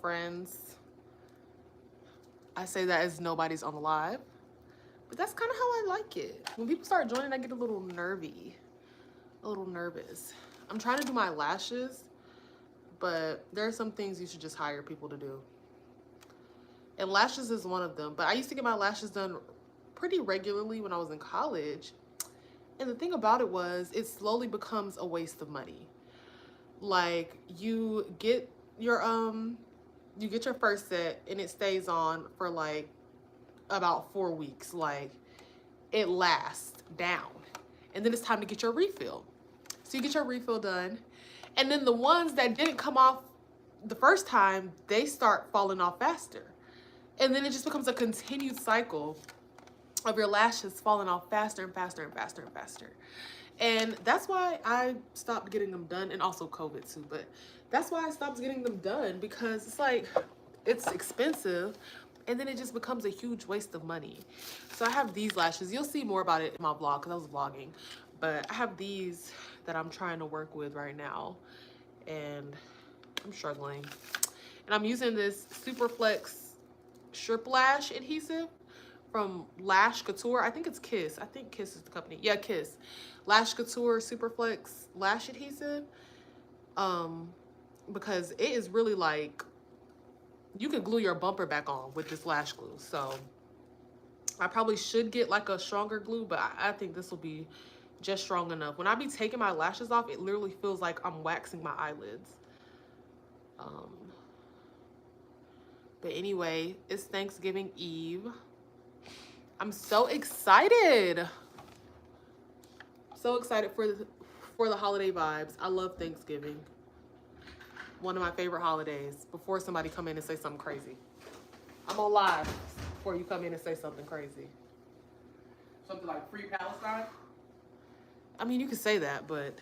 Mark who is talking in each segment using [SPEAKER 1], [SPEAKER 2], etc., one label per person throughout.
[SPEAKER 1] friends. I say that as nobody's on the live, but that's kind of how I like it. When people start joining, I get a little nervy, a little nervous. I'm trying to do my lashes, but there are some things you should just hire people to do. And lashes is one of them. But I used to get my lashes done pretty regularly when I was in college. And the thing about it was, it slowly becomes a waste of money. Like you get your first set and it stays on for like about 4 weeks. Like it lasts down. And then it's time to get your refill. So you get your refill done. And then the ones that didn't come off the first time, they start falling off faster. And then it just becomes a continued cycle of your lashes falling off faster and faster and faster and faster. And that's why I stopped getting them done, and also COVID too, but that's why I stopped getting them done, because it's like, it's expensive and then it just becomes a huge waste of money. So I have these lashes. You'll see more about it in my vlog because I was vlogging, but I have these that I'm trying to work with right now and I'm struggling. And I'm using this Superflex Strip Lash adhesive from Lash Couture. I think it's Kiss. I think Kiss is the company. Yeah, Kiss. Lash Couture Superflex Lash Adhesive. Because it is really like, you could glue your bumper back on with this lash glue. So I probably should get like a stronger glue, but I think this will be just strong enough. When I be taking my lashes off, it literally feels like I'm waxing my eyelids. But anyway, it's Thanksgiving Eve. I'm so excited. So excited for the holiday vibes. I love Thanksgiving. One of my favorite holidays. Before somebody come in and say something crazy. I'm on live before you come in and say something crazy.
[SPEAKER 2] Something like Free Palestine?
[SPEAKER 1] I mean, you could say that, but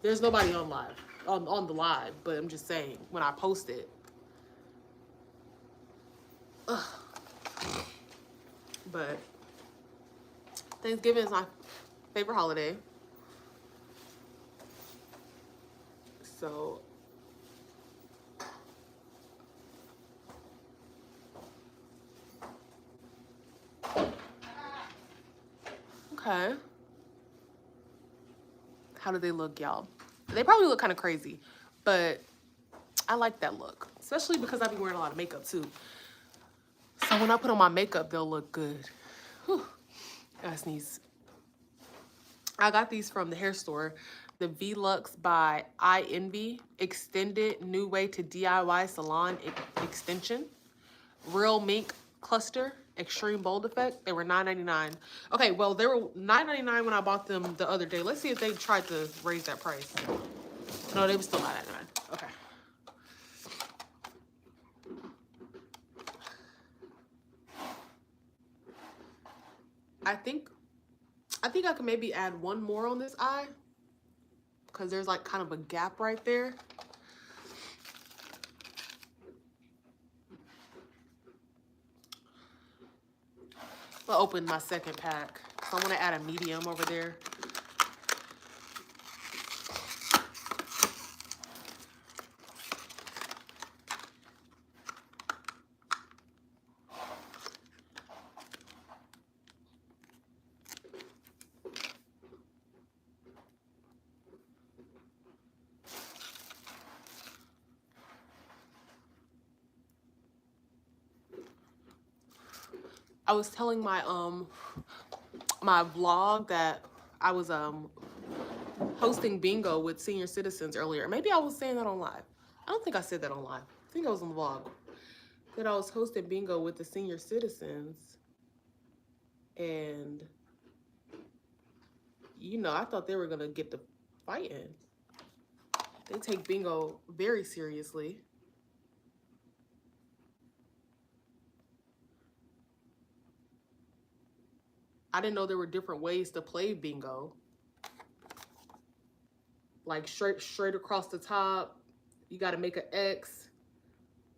[SPEAKER 1] there's nobody on live, on the live. But I'm just saying, when I post it. Ugh. But Thanksgiving is my favorite holiday. So okay. How do they look, y'all? They probably look kind of crazy, but I like that look, especially because I be wearing a lot of makeup too. So when I put on my makeup, they'll look good. Whew. I sneeze. I got these from the hair store. The V-Lux by I Envy Extended New Way to DIY Salon Extension. Real Mink Cluster Extreme Bold Effect. They were $9.99. Okay, well, they were $9.99 when I bought them the other day. Let's see if they tried to raise that price. No, they were still $9.99. Okay. I think I could maybe add one more on this eye, because there's like kind of a gap right there. I'll open my second pack. So I want to add a medium over there. I was telling my my vlog that I was hosting bingo with senior citizens earlier. Maybe I was saying that on live. I don't think I said that on live. I think I was on the vlog. That I was hosting bingo with the senior citizens. And you know, I thought they were gonna get the fighting. They take bingo very seriously. I didn't know there were different ways to play bingo. Like straight across the top. You got to make an X.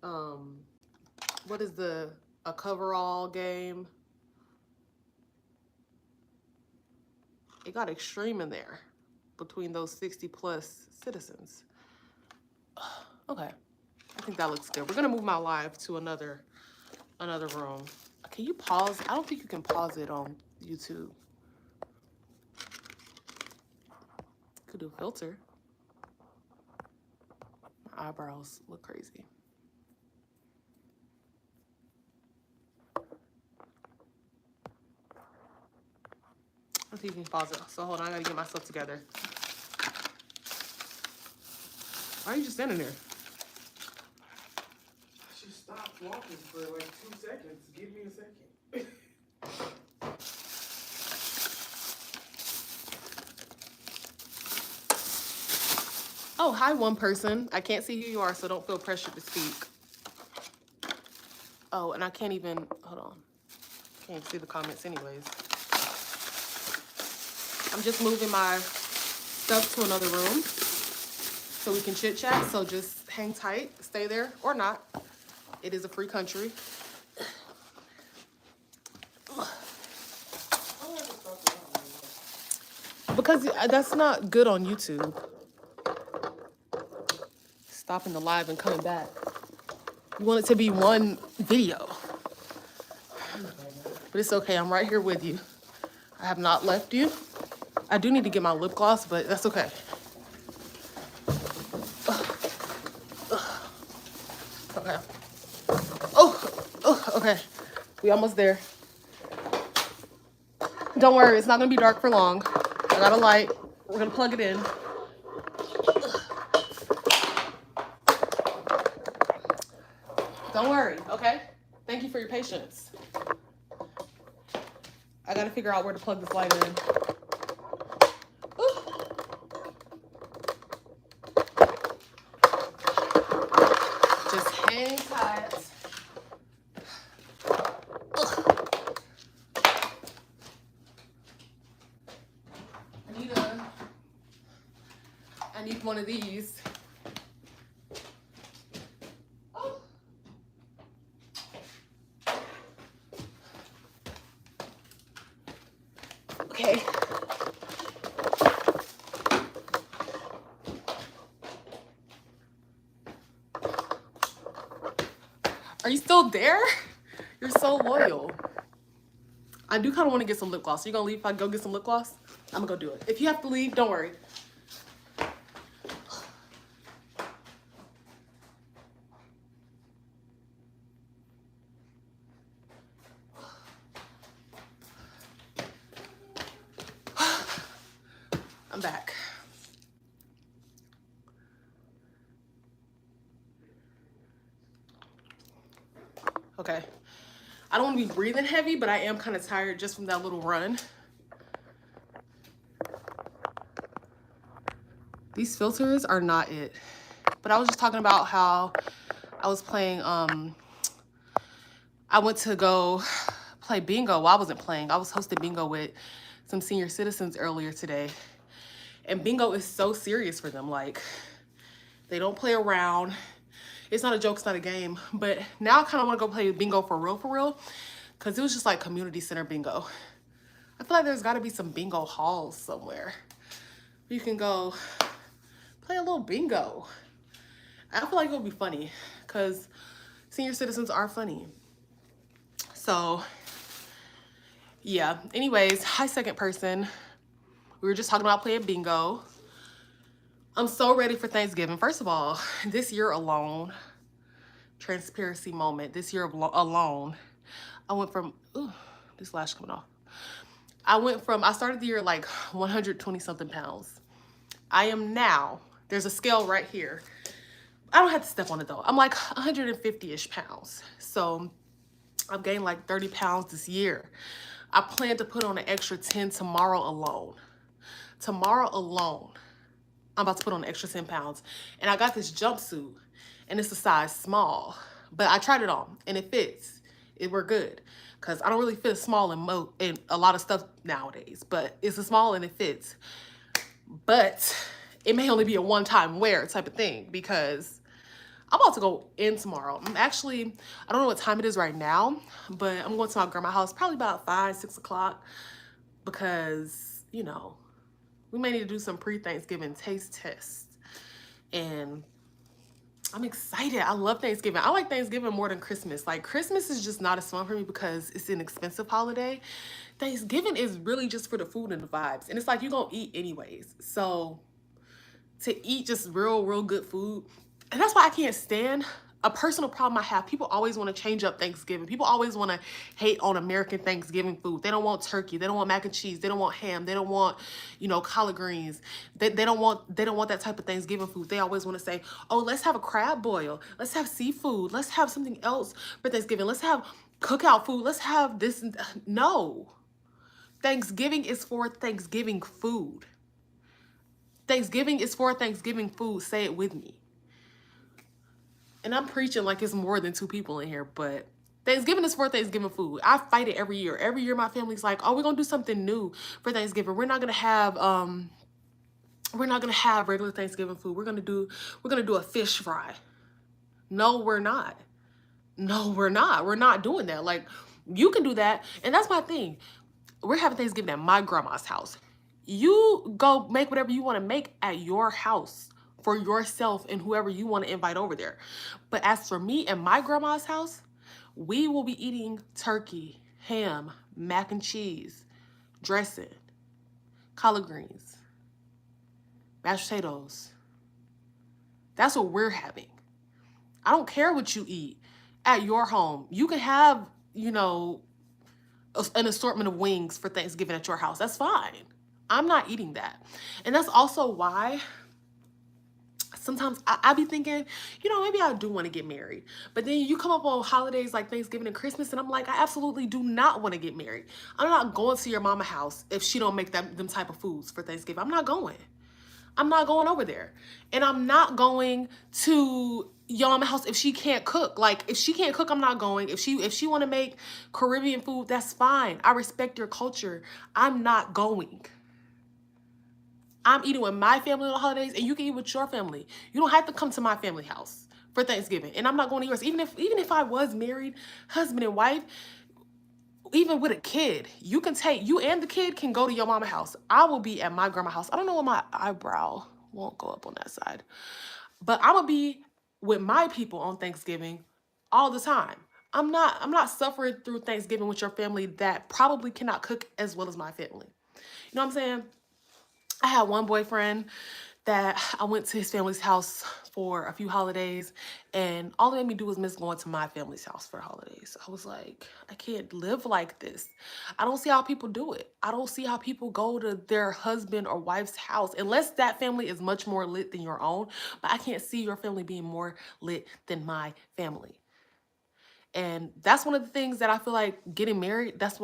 [SPEAKER 1] What is a coverall game? It got extreme in there between those 60+ citizens. Okay. I think that looks good. We're gonna move my live to another room. Can you pause? I don't think you can pause it on YouTube. Could do filter. My eyebrows look crazy. I think you can pause it. So hold on, I gotta get myself together. Why are you just standing there?
[SPEAKER 2] She stopped walking for like 2 seconds. Give me a second.
[SPEAKER 1] Oh, hi, one person. I can't see who you are, so don't feel pressured to speak. Oh, and I can't even, hold on. Can't see the comments anyways. I'm just moving my stuff to another room so we can chit chat. So just hang tight, stay there or not. It is a free country. Because that's not good on YouTube. Stopping the live and coming back. You want it to be one video. But it's okay, I'm right here with you. I have not left you. I do need to get my lip gloss, but that's okay. Okay. Oh, okay. We almost there. Don't worry, it's not gonna be dark for long. I got a light. We're gonna plug it in. Don't worry, okay? Thank you for your patience. I gotta figure out where to plug this light in. Ooh. Just hang tight. I need one of these. Oh. Okay. Are you still there? You're so loyal. I do kind of want to get some lip gloss. You gonna leave if I go get some lip gloss? I'm gonna go do it. If you have to leave, don't worry. I'm back. Okay. I don't want to be breathing heavy, but I am kind of tired just from that little run. These filters are not it. But I was just talking about how I was playing, I went to go play bingo. Well, I wasn't playing. I was hosting bingo with some senior citizens earlier today. And bingo is so serious for them. Like, they don't play around. It's not a joke, it's not a game. But now I kind of want to go play bingo for real. Because it was just like community center bingo. I feel like there's got to be some bingo halls somewhere. You can go play a little bingo. I feel like it would be funny. Because senior citizens are funny. So, yeah. Anyways, hi, second person. We were just talking about playing bingo. I'm so ready for Thanksgiving. First of all, this year alone, transparency moment, this year alone, I went from, ooh, this lash coming off. I started the year like 120 something pounds. I am now, there's a scale right here. I don't have to step on it though. I'm like 150-ish pounds. So I've gained like 30 pounds this year. I plan to put on an extra 10 tomorrow alone. Tomorrow alone, I'm about to put on an extra 10 pounds. And I got this jumpsuit and it's a size small, but I tried it on and it fits. We're good. Cause I don't really fit small in a lot of stuff nowadays, but it's a small and it fits. But it may only be a one-time wear type of thing because I'm about to go in tomorrow. I don't know what time it is right now, but I'm going to my grandma's house probably about 5, 6 o'clock because, you know, we may need to do some pre-Thanksgiving taste tests. And I'm excited. I love Thanksgiving. I like Thanksgiving more than Christmas. Like Christmas is just not as fun for me because it's an expensive holiday. Thanksgiving is really just for the food and the vibes. And it's like you're gonna eat anyways. So to eat just real good food. And that's why I can't stand a personal problem I have. People always want to change up Thanksgiving. People always want to hate on American Thanksgiving food. They don't want turkey. They don't want mac and cheese. They don't want ham. They don't want, collard greens. They don't want that type of Thanksgiving food. They always want to say, "Oh, let's have a crab boil. Let's have seafood. Let's have something else for Thanksgiving. Let's have cookout food. Let's have this." No. Thanksgiving is for Thanksgiving food. Thanksgiving is for Thanksgiving food. Say it with me. And I'm preaching like it's more than 2 people in here, but Thanksgiving is for Thanksgiving food. I fight it every year. Every year my family's like, "Oh, we're gonna do something new for Thanksgiving. We're not gonna have regular Thanksgiving food. We're gonna do a fish fry." No, we're not. No, we're not. We're not doing that. Like, you can do that. And that's my thing. We're having Thanksgiving at my grandma's house. You go make whatever you want to make at your house for yourself and whoever you want to invite over there. But as for me and my grandma's house, we will be eating turkey, ham, mac and cheese, dressing, collard greens, mashed potatoes. That's what we're having. I don't care what you eat at your home. You can have, an assortment of wings for Thanksgiving at your house. That's fine. I'm not eating that. And that's also why sometimes I be thinking, maybe I do want to get married. But then you come up on holidays like Thanksgiving and Christmas, and I'm like, I absolutely do not want to get married. I'm not going to your mama house if she don't make them type of foods for Thanksgiving. I'm not going. I'm not going over there. And I'm not going to your mama house if she can't cook. Like, if she can't cook, I'm not going. If she want to make Caribbean food, that's fine. I respect your culture. I'm not going. I'm eating with my family on the holidays, and you can eat with your family. You don't have to come to my family house for Thanksgiving, and I'm not going to yours. Even if I was married, husband and wife, even with a kid, you and the kid can go to your mama house. I will be at my grandma's house. I don't know why my eyebrow won't go up on that side, but I'm gonna be with my people on Thanksgiving all the time. I'm not suffering through Thanksgiving with your family that probably cannot cook as well as my family. You know what I'm saying? I had one boyfriend that I went to his family's house for a few holidays, and all it made me do was miss going to my family's house for holidays. I was like, I can't live like this. I don't see how people do it. I don't see how people go to their husband or wife's house, unless that family is much more lit than your own. But I can't see your family being more lit than my family. And that's one of the things that I feel like getting married, that's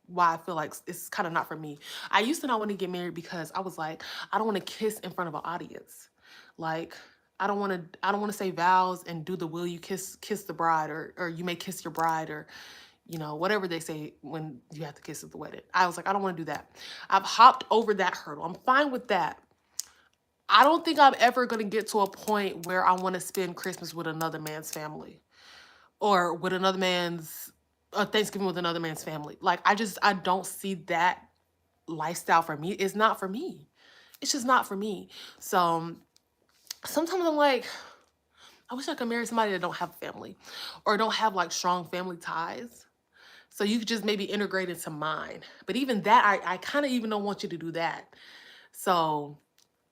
[SPEAKER 1] why I feel like it's kind of not for me. I used to not want to get married because I was like, I don't want to kiss in front of an audience. Like, I don't want to say vows and do the will you kiss the bride, or you may kiss your bride, or whatever they say when you have to kiss at the wedding. I was like, I don't want to do that. I've hopped over that hurdle. I'm fine with that. I don't think I'm ever going to get to a point where I want to spend Christmas with another man's family, or with another man's Thanksgiving with another man's family. Like, I don't see that lifestyle for me. It's not for me. It's just not for me. So sometimes I'm like, I wish I could marry somebody that don't have a family, or don't have like strong family ties. So you could just maybe integrate into mine. But even that, I kind of even don't want you to do that. So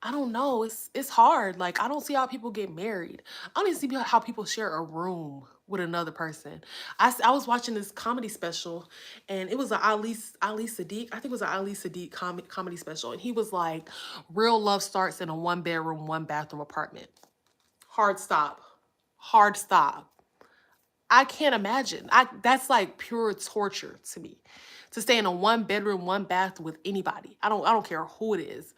[SPEAKER 1] I don't know. It's hard. Like, I don't see how people get married. I don't even see how people share a room with another person. I was watching this comedy special, and it was an Ali Sadiq. I think it was an Ali Sadiq comedy special, and he was like, real love starts in a 1-bedroom, 1-bathroom apartment. Hard stop. Hard stop. I can't imagine. That's like pure torture to me, to stay in a 1-bedroom, 1-bath with anybody. I don't care who it is.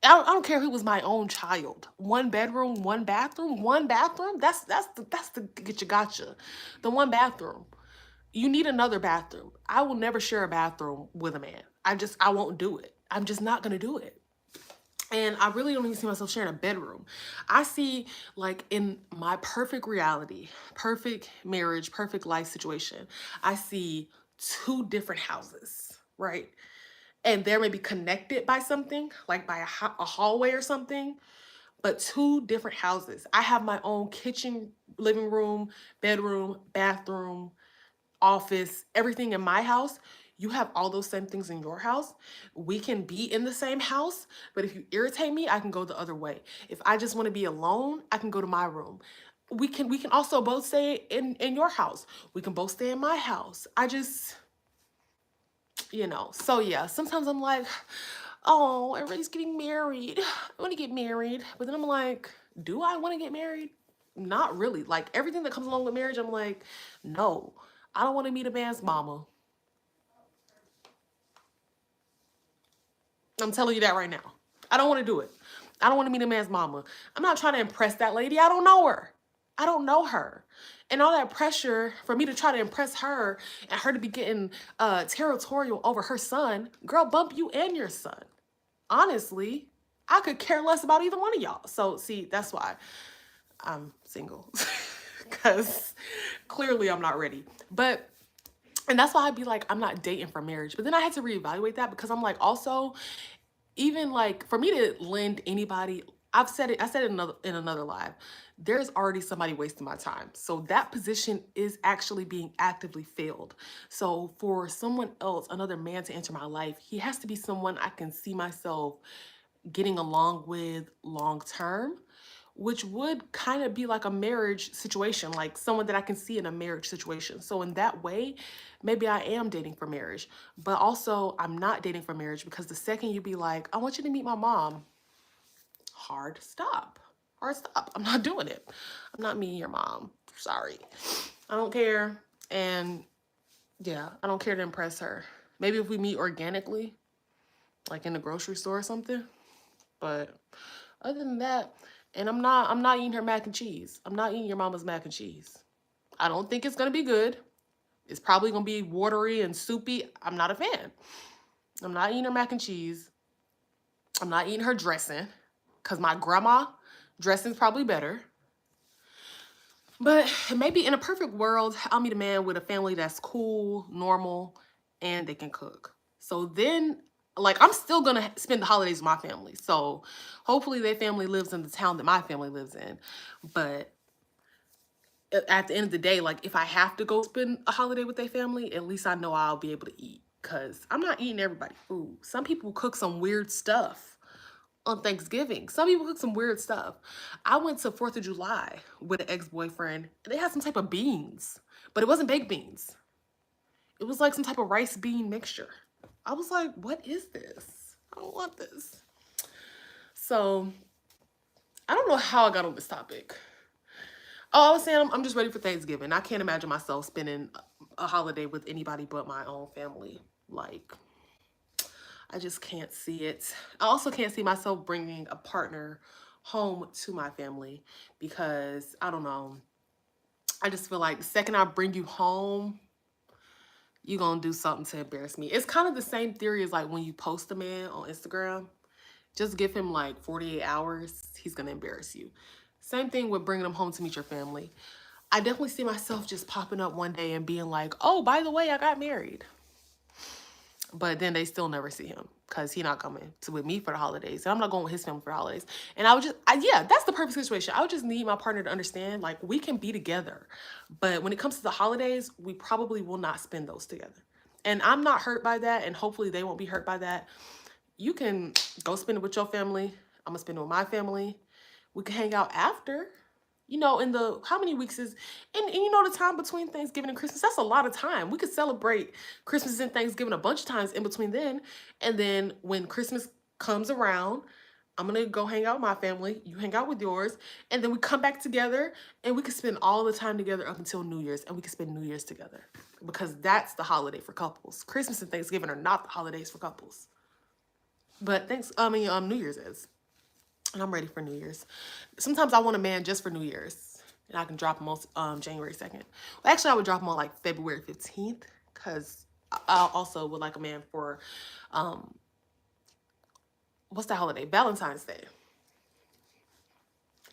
[SPEAKER 1] I don't care if it was my own child. 1-bedroom, 1-bathroom, 1 bathroom. That's the get you gotcha. The 1 bathroom. You need another bathroom. I will never share a bathroom with a man. I won't do it. I'm just not gonna do it. And I really don't even see myself sharing a bedroom. I see, like, in my perfect reality, perfect marriage, perfect life situation, I see 2 different houses, right? And they're maybe connected by something, like by a hallway or something. but 2 different houses. I have my own kitchen, living room, bedroom, bathroom, office, everything in my house. You have all those same things in your house. We can be in the same house, but if you irritate me, I can go the other way. If I just want to be alone, I can go to my room. We can also both stay in your house. We can both stay in my house. I just, so yeah, sometimes I'm like, oh, everybody's getting married. I want to get married. But then I'm like, do I want to get married? Not really. Like everything that comes along with marriage, I'm like, no, I don't want to meet a man's mama. I'm telling you that right now. I don't want to do it. I don't want to meet a man's mama. I'm not trying to impress that lady. I don't know her. I don't know her. And all that pressure for me to try to impress her and her to be getting territorial over her son, girl, bump you and your son. Honestly, I could care less about either one of y'all. So, see, that's why I'm single. Because clearly I'm not ready. And that's why I'd be like, I'm not dating for marriage. But then I had to reevaluate that because I'm like, also, even like for me to lend anybody, I said it in another live. There's already somebody wasting my time. So that position is actually being actively filled. So for someone else, another man to enter my life, he has to be someone I can see myself getting along with long term, which would kind of be like a marriage situation, like someone that I can see in a marriage situation. So in that way, maybe I am dating for marriage, but also I'm not dating for marriage because the second you be like, I want you to meet my mom, hard stop. Hard stop. I'm not doing it. I'm not meeting your mom. Sorry. I don't care. And yeah, I don't care to impress her. Maybe if we meet organically, like in the grocery store or something. But other than that, and I'm not eating her mac and cheese. I'm not eating your mama's mac and cheese. I don't think it's gonna be good. It's probably gonna be watery and soupy. I'm not a fan. I'm not eating her mac and cheese. I'm not eating her dressing. Cause my grandma dressing's probably better. But maybe in a perfect world, I'll meet a man with a family that's cool, normal, and they can cook. So then, like, I'm still gonna spend the holidays with my family. So hopefully their family lives in the town that my family lives in. But at the end of the day, like, if I have to go spend a holiday with their family, at least I know I'll be able to eat. Because I'm not eating everybody's food. Some people cook some weird stuff on Thanksgiving. Some people cook some weird stuff. I went to 4th of July with an ex-boyfriend. They had some type of beans, but it wasn't baked beans. It was like some type of rice bean mixture. I was like, what is this? I don't want this. So I don't know how I got on this topic. Oh, I was saying I'm just ready for Thanksgiving. I can't imagine myself spending a holiday with anybody but my own family. Like, I just can't see it. I also can't see myself bringing a partner home to my family because, I don't know, I just feel like the second I bring you home, you're going to do something to embarrass me. It's kind of the same theory as like when you post a man on Instagram. Just give him like 48 hours, he's going to embarrass you. Same thing with bringing him home to meet your family. I definitely see myself just popping up one day and being like, oh, by the way, I got married. But then they still never see him because he's not coming to with me for the holidays. And I'm not going with his family for the holidays. And I would just, yeah, that's the perfect situation. I would just need my partner to understand, like, we can be together. But when it comes to the holidays, we probably will not spend those together. And I'm not hurt by that. And hopefully they won't be hurt by that. You can go spend it with your family. I'm going to spend it with my family. We can hang out after. You know, in the, how many weeks is, and you know the time between Thanksgiving and Christmas, that's a lot of time. We could celebrate Christmas and Thanksgiving a bunch of times in between then. And then when Christmas comes around, I'm going to go hang out with my family. You hang out with yours. And then we come back together and we can spend all the time together up until New Year's. And we can spend New Year's together because that's the holiday for couples. Christmas and Thanksgiving are not the holidays for couples. But New Year's is. And I'm ready for New Year's. Sometimes I want a man just for New Year's. And I can drop him on January 2nd. Well, actually, I would drop him on like February 15th. Because I also would like a man for, what's that holiday? Valentine's Day.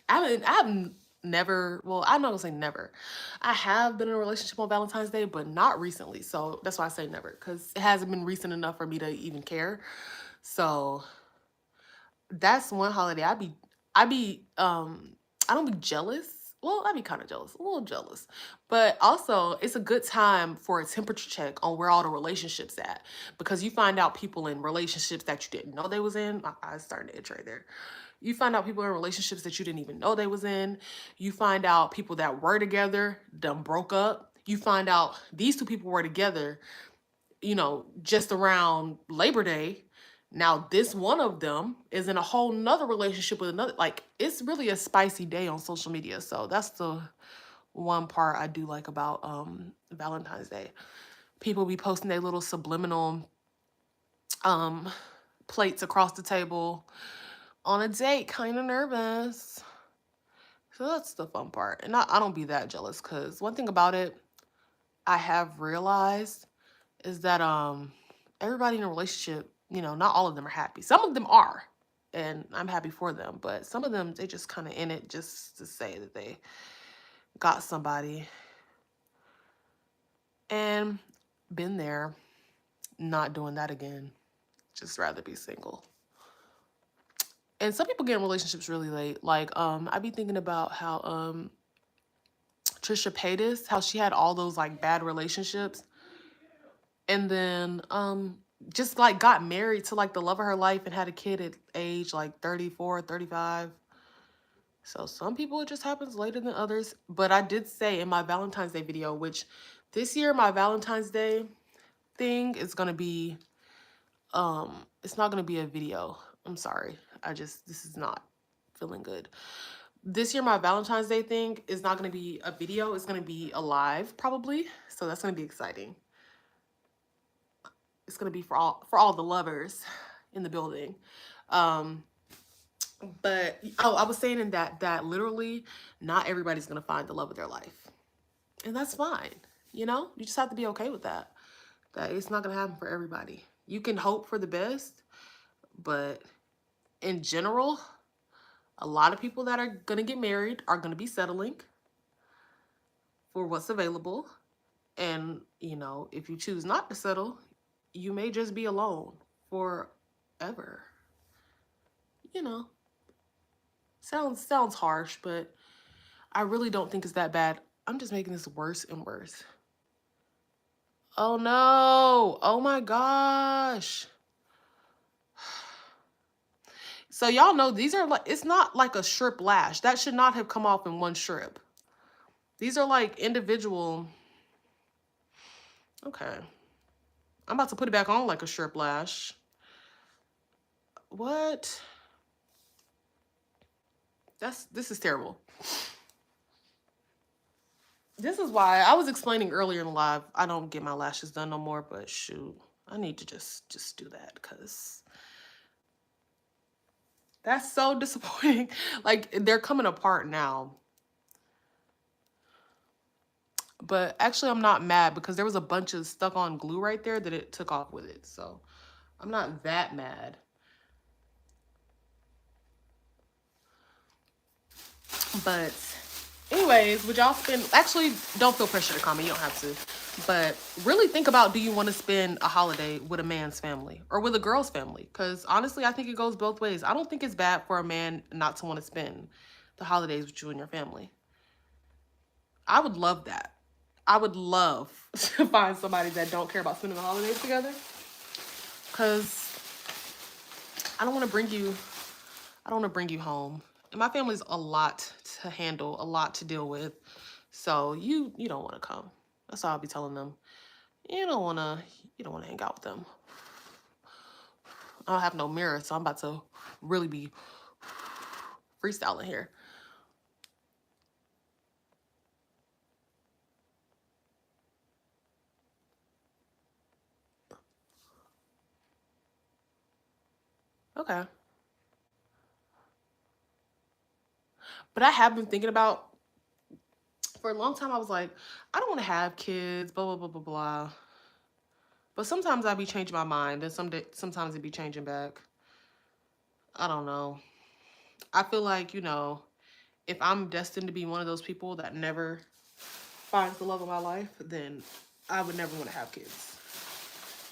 [SPEAKER 1] I've never, well, I'm not going to say never. I have been in a relationship on Valentine's Day, but not recently. So that's why I say never. Because it hasn't been recent enough for me to even care. So that's one holiday I be I don't be jealous. Well, I be kind of jealous, a little jealous. But also, it's a good time for a temperature check on where all the relationships at, because you find out people in relationships that you didn't know they was in. My eyes starting to itch right there. You find out people in relationships that you didn't even know they was in. You find out people that were together done broke up. You find out these two people were together, just around Labor Day. Now this one of them is in a whole nother relationship with another. Like, it's really a spicy day on social media. So that's the one part I do like about Valentine's Day. People be posting their little subliminal um plates across the table on a date, kind of nervous. So that's the fun part. And I don't be that jealous, because one thing about it I have realized is that everybody in a relationship, not all of them are happy. Some of them are, and I'm happy for them, but some of them, they just kind of in it just to say that they got somebody. And been there, not doing that again. Just rather be single. And some people get in relationships really late. Like, I be thinking about how Trisha Paytas, how she had all those like bad relationships, and then just like got married to like the love of her life and had a kid at age like 34, 35. So some people it just happens later than others. But I did say in my Valentine's Day video, which this year my Valentine's Day thing is gonna be it's not gonna be a video. I'm sorry. This is not feeling good. This year my Valentine's Day thing is not gonna be a video, it's gonna be a live probably. So that's gonna be exciting. It's gonna be for all the lovers in the building. But I was saying in that literally not everybody's gonna find the love of their life. And that's fine. You just have to be okay with that. That it's not gonna happen for everybody. You can hope for the best, but in general, a lot of people that are gonna get married are gonna be settling for what's available. And, if you choose not to settle, you may just be alone forever. Sounds harsh, but I really don't think it's that bad. I'm just making this worse and worse. Oh no. Oh my gosh. So y'all know these are like, it's not like a strip lash. That should not have come off in one strip. These are like individual. Okay. I'm about to put it back on like a strip lash. What? This is terrible. This is why I was explaining earlier in the live, I don't get my lashes done no more, but shoot, I need to just do that, because that's so disappointing. Like, they're coming apart now. But actually, I'm not mad, because there was a bunch of stuck on glue right there that it took off with it. So I'm not that mad. But anyways, would y'all spend, actually, don't feel pressure to comment, you don't have to. But really think about, do you want to spend a holiday with a man's family or with a girl's family? Because honestly, I think it goes both ways. I don't think it's bad for a man not to want to spend the holidays with you and your family. I would love that. I would love to find somebody that don't care about spending the holidays together. Because I don't want to bring you home. And my family's a lot to handle, a lot to deal with. So you don't want to come. That's all I'll be telling them. You don't want to hang out with them. I don't have no mirror, so I'm about to really be freestyling here. Okay. But I have been thinking about, for a long time, I was like, I don't want to have kids, blah, blah, blah, blah, blah. But sometimes I be changing my mind, and sometimes it be changing back. I don't know. I feel like, if I'm destined to be one of those people that never finds the love of my life, then I would never want to have kids.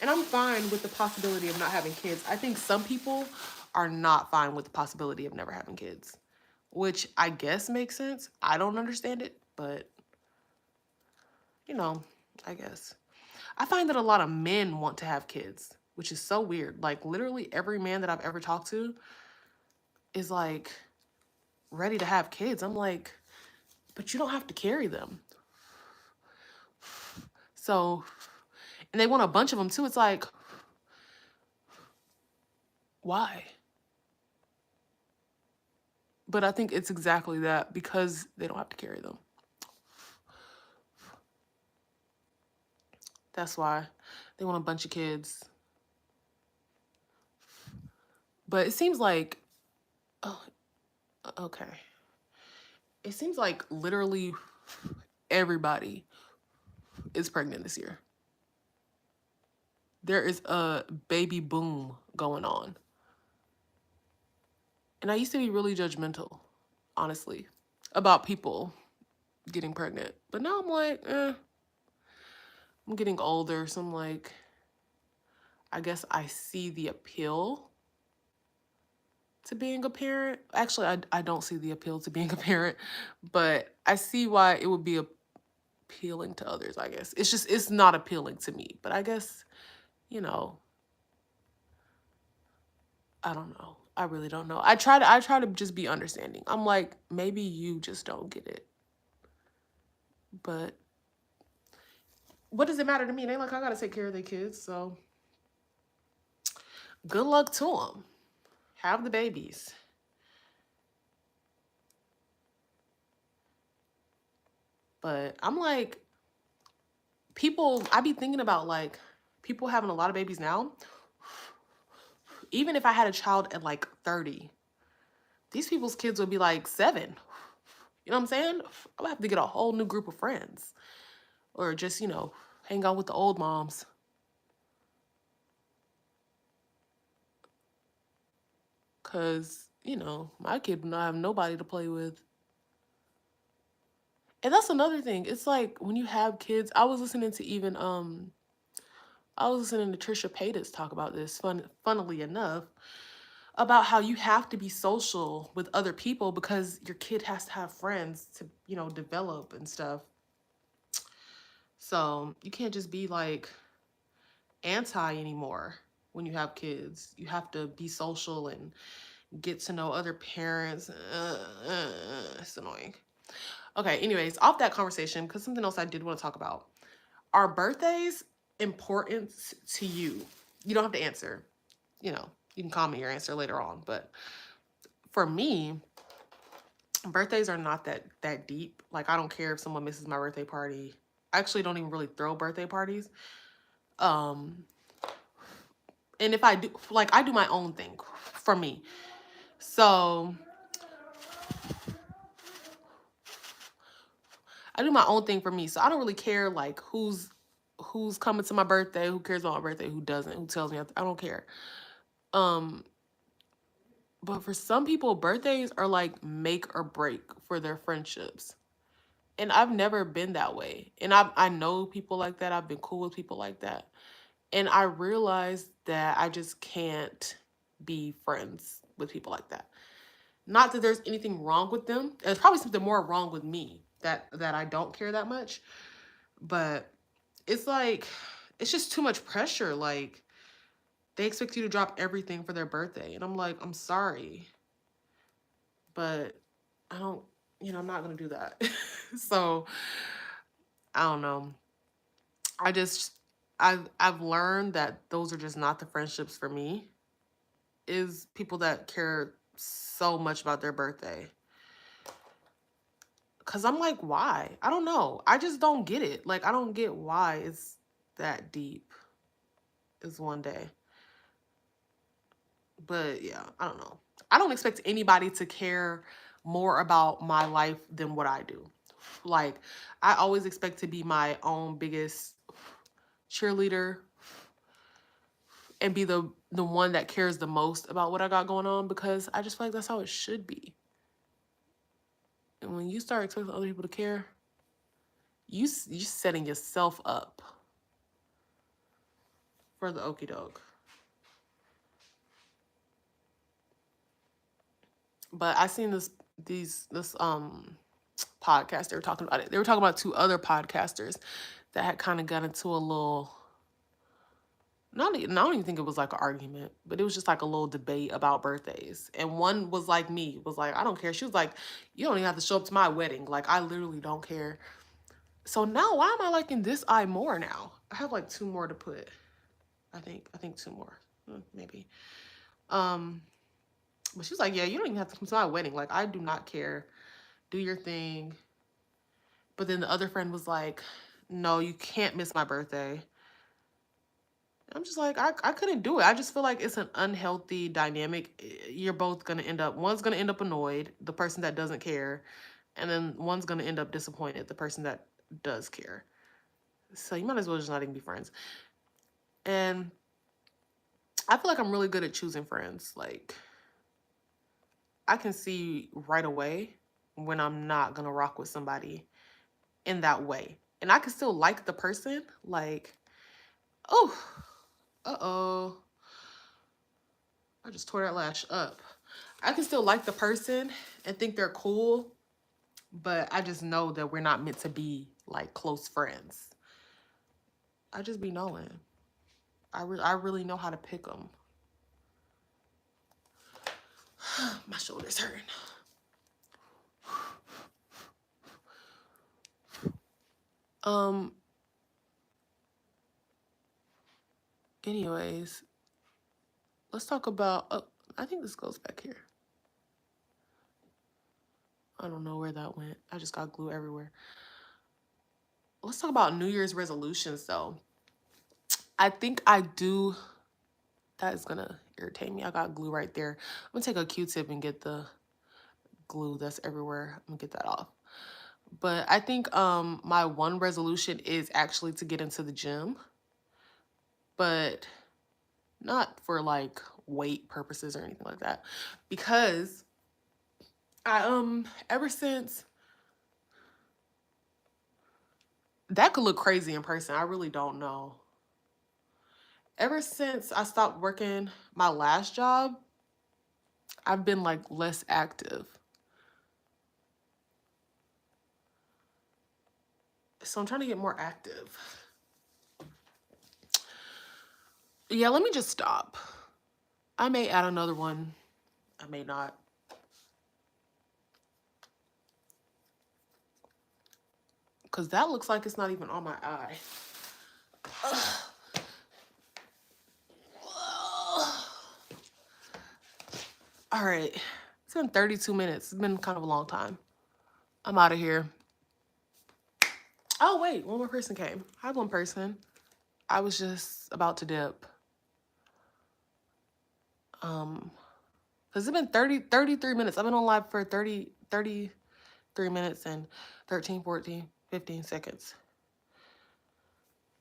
[SPEAKER 1] And I'm fine with the possibility of not having kids. I think some people are not fine with the possibility of never having kids. which I guess makes sense. I don't understand it, but you know, I guess. I find that a lot of men want to have kids, which is so weird. Like literally every man that I've ever talked to is like ready to have kids. I'm like, but you don't have to carry them. So, and they want a bunch of them too. It's like, why? But I think it's exactly that, because they don't have to carry them. That's why they want a bunch of kids. But it seems like, oh, okay. It seems like literally everybody is pregnant this year. There is a baby boom going on. And I used to be really judgmental, honestly, about people getting pregnant. But now I'm like, I'm getting older, so I'm like, I guess I see the appeal to being a parent. Actually, I don't see the appeal to being a parent, but I see why it would be appealing to others, I guess. It's just, it's not appealing to me. But I guess, you know, I don't know. I really don't know. I try to just be understanding. I'm like, maybe you just don't get it. But what does it matter to me? It ain't like I gotta take care of their kids, so good luck to them. Have the babies. But I'm like, people, I be thinking about like people having a lot of babies now. Even if I had a child at like 30, these people's kids would be like 7. You know what I'm saying? I would have to get a whole new group of friends. Or just, you know, hang out with the old moms. Because, you know, my kid would not have nobody to play with. And that's another thing. It's like when you have kids, I was listening to Trisha Paytas talk about this, funnily enough, about how you have to be social with other people because your kid has to have friends to, you know, develop and stuff. So you can't just be like anti anymore when you have kids. You have to be social and get to know other parents. It's annoying. Okay, anyways, off that conversation, because something else I did want to talk about. Are birthdays important to you? You don't have to answer. You know, you can comment your answer later on. But for me, birthdays are not that deep. Like, I don't care if someone misses my birthday party. I actually don't even really throw birthday parties. And if I do, like, I do my own thing for me. So I do my own thing for me. So I don't really care like who's coming to my birthday, who cares about my birthday, who doesn't, who tells me. I don't care. But for some people, birthdays are like make or break for their friendships. And I've never been that way. And I know people like that. I've been cool with people like that. And I realized that I just can't be friends with people like that. Not that there's anything wrong with them. There's probably something more wrong with me that I don't care that much. But it's like, it's just too much pressure. Like, they expect you to drop everything for their birthday. And I'm like, I'm sorry, but I don't, you know, I'm not going to do that. So, I don't know. I just, I've learned that those are just not the friendships for me, is people that care so much about their birthday. Because I'm like, why? I don't know. I just don't get it. Like, I don't get why it's that deep, is one day. But yeah, I don't know. I don't expect anybody to care more about my life than what I do. Like, I always expect to be my own biggest cheerleader and be the one that cares the most about what I got going on, because I just feel like that's how it should be. And when you start expecting other people to care, you setting yourself up for the okie doke. But I seen this podcast, they were talking about it. They were talking about two other podcasters that had kind of got into a little, I don't even think it was like an argument, but it was just like a little debate about birthdays. And one was like me, was like, I don't care. She was like, you don't even have to show up to my wedding. Like, I literally don't care. So now, why am I liking this eye more now? I have like two more to put. I think two more, maybe. But she was like, yeah, you don't even have to come to my wedding. Like, I do not care. Do your thing. But then the other friend was like, no, you can't miss my birthday. I'm just like, I couldn't do it. I just feel like it's an unhealthy dynamic. You're both going to end up, one's going to end up annoyed, the person that doesn't care. And then one's going to end up disappointed, the person that does care. So you might as well just not even be friends. And I feel like I'm really good at choosing friends. Like, I can see right away when I'm not going to rock with somebody in that way. And I can still like the person. Like, oh, uh-oh. I just tore that lash up. I can still like the person and think they're cool, but I just know that we're not meant to be like close friends. I just be knowing. I really know how to pick them. My shoulder's hurting. Anyways, let's talk about, oh, I think this goes back here. I don't know where that went. I just got glue everywhere. Let's talk about New Year's resolutions, though. I think I do. That is gonna irritate me. I got glue right there. I'm gonna take a Q-tip and get the glue that's everywhere. I'm gonna get that off. But I think my one resolution is actually to get into the gym, but not for like weight purposes or anything like that, because I ever since, that could look crazy in person. I really don't know. Ever since I stopped working my last job, I've been like less active. So I'm trying to get more active. Yeah, let me just stop. I may add another one. I may not. Because that looks like it's not even on my eye. Ugh. All right. It's been 32 minutes. It's been kind of a long time. I'm out of here. Oh, wait. One more person came. Hi, one person. I was just about to dip. Because it's been 33 minutes. I've been on live for 33 minutes and 13, 14, 15 seconds.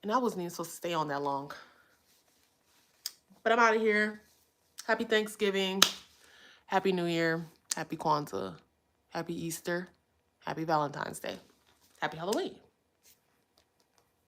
[SPEAKER 1] And I wasn't even supposed to stay on that long. But I'm out of here. Happy Thanksgiving. Happy New Year. Happy Kwanzaa. Happy Easter. Happy Valentine's Day. Happy Halloween.